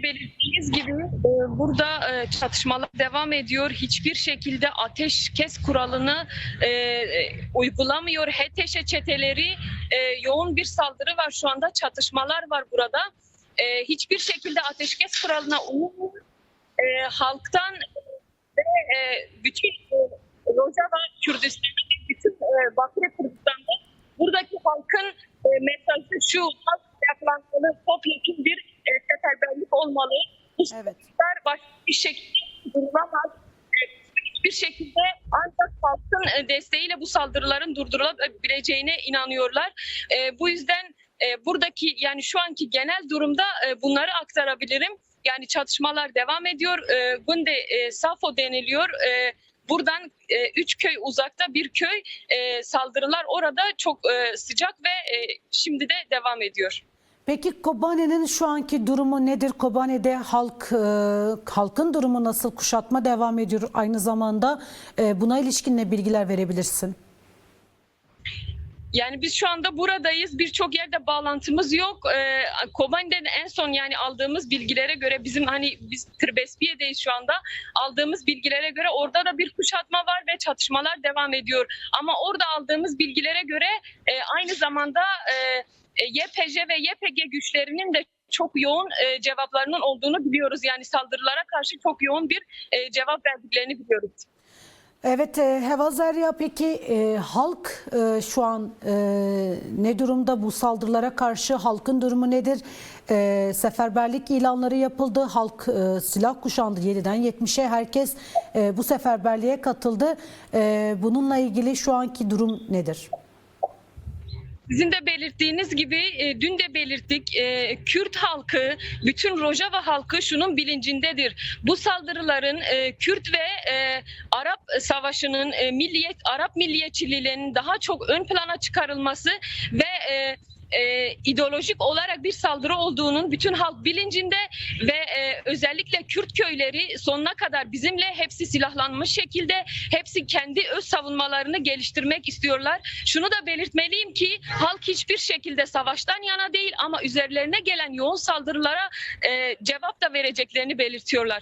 Belirttiğiniz gibi burada çatışmalar devam ediyor. Hiçbir şekilde ateşkes kuralını uygulamıyor. HTŞ çeteleri yoğun bir saldırı var şu anda. Çatışmalar var burada. Hiçbir şekilde ateşkes kuralına uymuyor. Halktan ve bütün Rojava Kürdistan'da ve bütün Bakü'ye Kürdistan'da buradaki halkın mesajı şu: halk ayaklanmalı, topyekun bir seferberlik olmalı. Bu seferber başka bir şekilde durulamaz. Hiçbir şekilde ancak halkın desteğiyle bu saldırıların durdurulabileceğine inanıyorlar. Bu yüzden buradaki, yani şu anki genel durumda bunları aktarabilirim. Yani çatışmalar devam ediyor. Gunde Safo deniliyor. Buradan 3 köy uzakta bir köy, saldırılar orada çok sıcak ve şimdi de devam ediyor. Peki Kobane'nin şu anki durumu nedir? Kobane'de halkın durumu nasıl? Kuşatma devam ediyor. Aynı zamanda buna ilişkin ne bilgiler verebilirsin? Yani biz şu anda buradayız. Birçok yerde bağlantımız yok. Kobane'den en son yani aldığımız bilgilere göre biz Tırbesbiye'deyiz şu anda. Aldığımız bilgilere göre orada da bir kuşatma var ve çatışmalar devam ediyor. Ama orada aldığımız bilgilere göre aynı zamanda YPJ ve YPG güçlerinin de çok yoğun cevaplarının olduğunu biliyoruz. Yani saldırılara karşı çok yoğun bir cevap verdiklerini biliyoruz. Evet, Hevazerya, peki halk şu an ne durumda bu saldırılara karşı? Halkın durumu nedir? Seferberlik ilanları yapıldı. Halk silah kuşandı 7'den 70'e. Herkes bu seferberliğe katıldı. Bununla ilgili şu anki durum nedir? Sizin de belirttiğiniz gibi dün de belirttik, Kürt halkı, bütün Rojava halkı şunun bilincindedir. Bu saldırıların Kürt ve Arap savaşının, Arap milliyetçiliğinin daha çok ön plana çıkarılması ve ideolojik olarak bir saldırı olduğunun bütün halk bilincinde ve özellikle Kürt köyleri sonuna kadar bizimle, hepsi silahlanmış şekilde, hepsi kendi öz savunmalarını geliştirmek istiyorlar. Şunu da belirtmeliyim ki halk hiçbir şekilde savaştan yana değil ama üzerlerine gelen yoğun saldırılara cevap da vereceklerini belirtiyorlar.